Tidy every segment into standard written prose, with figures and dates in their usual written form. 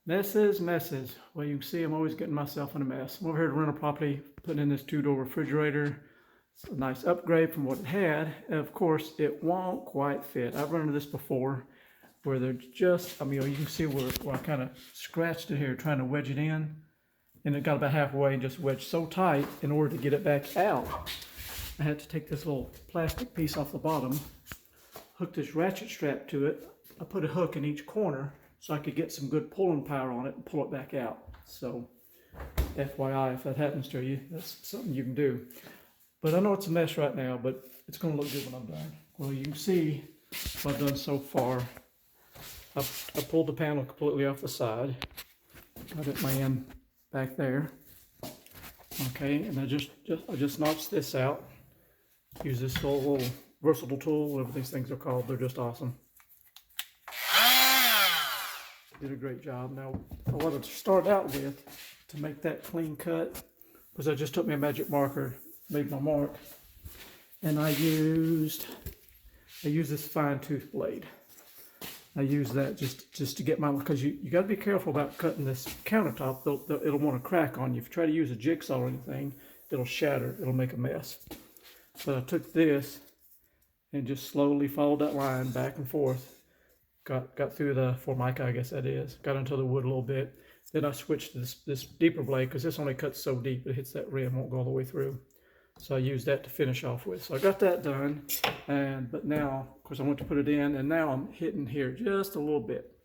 Messes. Well, you can see I'm always getting myself in a mess. I'm over here to rental property, putting in this 2-door refrigerator. It's a nice upgrade from what it had. And of course, it won't quite fit. I've run into this before where they're just, you can see where I kind of scratched it here trying to wedge it in. And it got about halfway and just wedged so tight in order to get it back out. I had to take this little plastic piece off the bottom, hook this ratchet strap to it. I put a hook in each corner so I could get some good pulling power on it and pull it back out. So FYI, if that happens to you, that's something you can do. But I know it's a mess right now, but it's going to look good when I'm done. Well, you can see what I've done so far. I pulled the panel completely off the side. Got it laying back there. Okay, and I just notched this out. Use this little versatile tool, whatever these things are called. They're just awesome. Did a great job. Now, what I started out with to make that clean cut was I just took my magic marker, made my mark, and I used this fine tooth blade. I use that just to get my, because you got to be careful about cutting this countertop. It'll want to crack on you. If you try to use a jigsaw or anything, it'll shatter. It'll make a mess. So I took this and just slowly followed that line back and forth. Got through the formica, I guess that is. Got into the wood a little bit. Then I switched to this deeper blade because this only cuts so deep it hits that rim, won't go all the way through. So I used that to finish off with. So I got that done, but now, of course, I went to put it in, and now I'm hitting here just a little bit.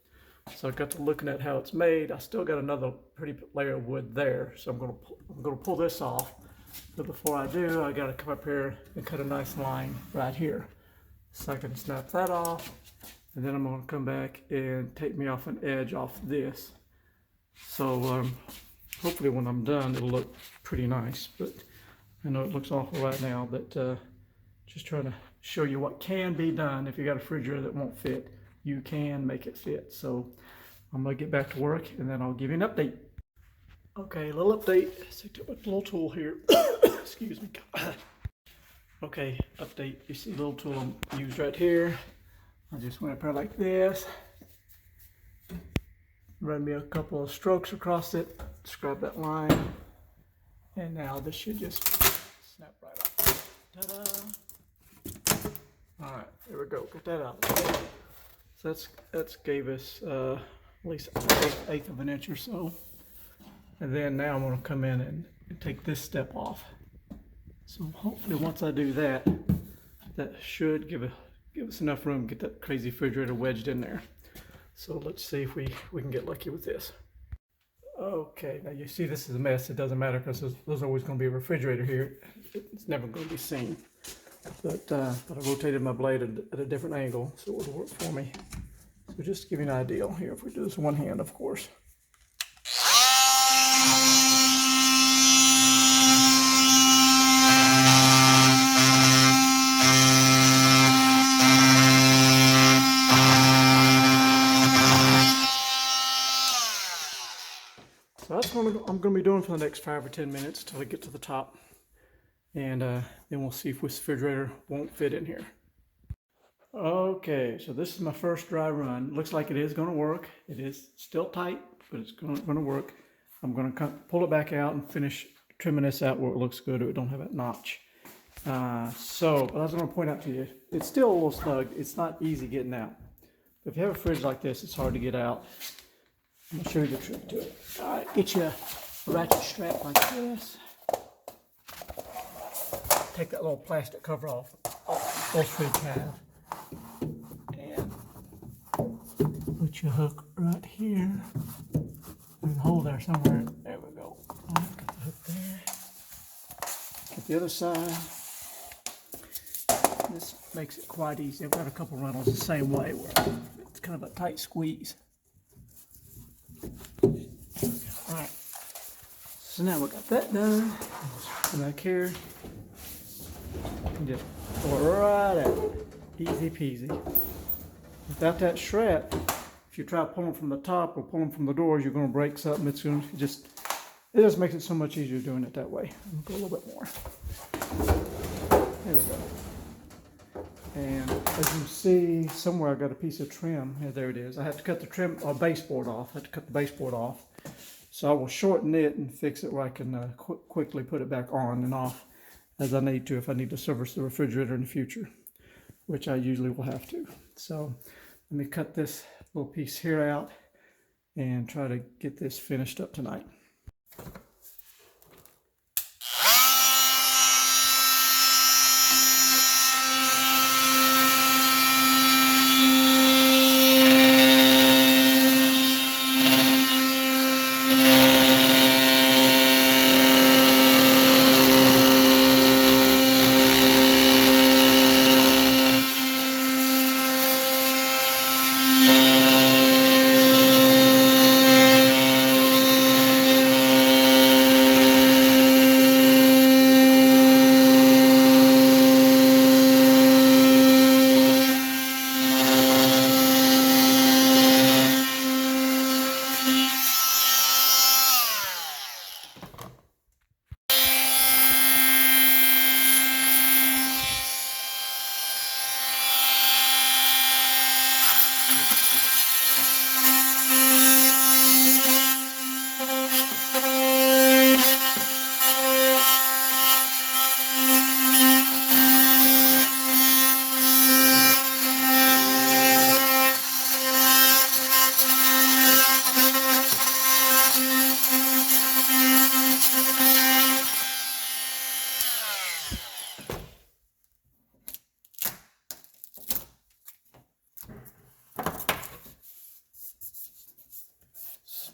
So I got to looking at how it's made. I still got another pretty layer of wood there, so I'm gonna pull this off. But before I do, I got to come up here and cut a nice line right here, so I can snap that off, and then I'm gonna come back and take me off an edge off this. So hopefully when I'm done, it'll look pretty nice. But I know it looks awful right now, but just trying to show you what can be done. If you got a refrigerator that won't fit, you can make it fit. So I'm gonna get back to work and then I'll give you an update. Okay, a little update. So I took my little tool here. Excuse me. Okay, update. You see the little tool I used right here. I just went up here like this. Run me a couple of strokes across it. Scrub that line. And now this should just snap right off. Ta-da! All right, there we go. Get that out. So that's gave us at least an eighth of an inch or so. And then now I'm going to come in and take this step off. So hopefully once I do that, that should give us enough room to get that crazy refrigerator wedged in there. So let's see if we can get lucky with this. Okay, now you see this is a mess. It doesn't matter because there's always going to be a refrigerator here. It's never going to be seen. But I rotated my blade at a different angle so it would work for me. So just to give you an idea here, if we do this one hand, of course. So that's what I'm going to be doing for the next 5 or 10 minutes until I get to the top. And then we'll see if this refrigerator won't fit in here. Okay, so this is my first dry run. Looks like it is going to work. It is still tight, but it's going to work. I'm going to pull it back out and finish trimming this out where it looks good, or it don't have that notch. But I was going to point out to you, it's still a little snug. It's not easy getting out. But if you have a fridge like this, it's hard to get out. I'm going to show you the trick to it. All right, get you a ratchet strap like this. Take that little plastic cover off. Upholstery tab. And put your hook right here. There's a hole there somewhere. There we go. All right, got the hook there. Get the other side. This makes it quite easy. I've got a couple rentals the same way where it's kind of a tight squeeze. Alright, so now we got that done. Come back here and just pull it right out. Easy peasy. Without that strap, if you try pulling from the top or pulling from the doors, you're going to break something. It just makes it so much easier doing it that way. I'll go a little bit more. There we go. And as you see, somewhere I got a piece of trim. Yeah, there it is. I have to cut the trim or baseboard off. I have to cut the baseboard off. So I will shorten it and fix it where I can quickly put it back on and off as I need to if I need to service the refrigerator in the future, which I usually will have to. So let me cut this little piece here out and try to get this finished up tonight.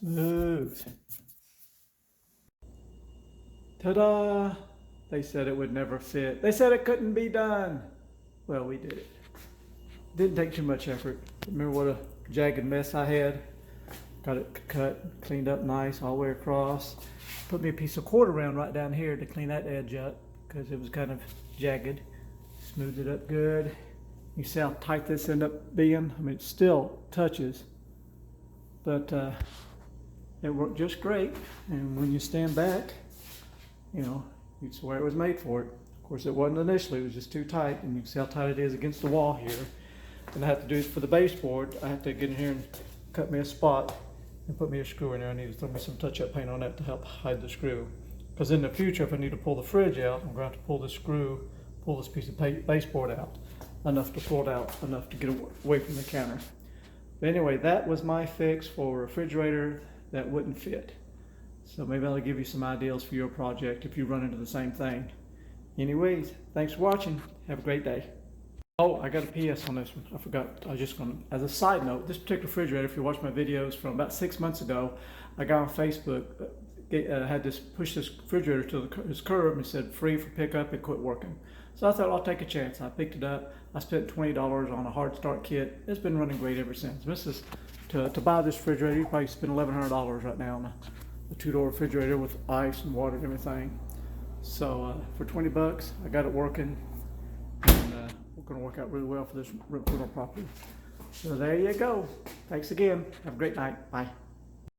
Smooth. Ta-da! They said it would never fit. They said it couldn't be done. Well, we did it. Didn't take too much effort. Remember what a jagged mess I had? Got it cut, cleaned up nice all the way across. Put me a piece of quarter round right down here to clean that edge up because it was kind of jagged. Smoothed it up good. You see how tight this ended up being? I mean, it still touches, but it worked just great. And when you stand back, you know, you swear it was made for it. Of course, it wasn't initially. It was just too tight, and you can see how tight it is against the wall here. And I have to do it for the baseboard. I have to get in here and cut me a spot and put me a screw in there. I need to throw me some touch-up paint on that to help hide the screw. Because in the future, if I need to pull the fridge out, I'm going to have to pull the screw, pull this piece of baseboard out, enough to pull it out, enough to get away from the counter. But anyway, that was my fix for a refrigerator that wouldn't fit. So maybe I'll give you some ideas for your project if you run into the same thing. Anyways, thanks for watching. Have a great day. Oh, I got a PS on this one. I forgot. I was just going to, as a side note, this particular refrigerator, if you watch my videos from about 6 months ago, a guy on Facebook had this push this refrigerator to his curb and said free for pickup. It quit working. So I thought I'll take a chance. I picked it up. I spent $20 on a hard start kit. It's been running great ever since. This is to buy this refrigerator. You probably spend $1,100 right now on a two-door refrigerator with ice and water and everything. So for 20 bucks, I got it working, and we're going to work out really well for this rental property. So there you go. Thanks again. Have a great night. Bye.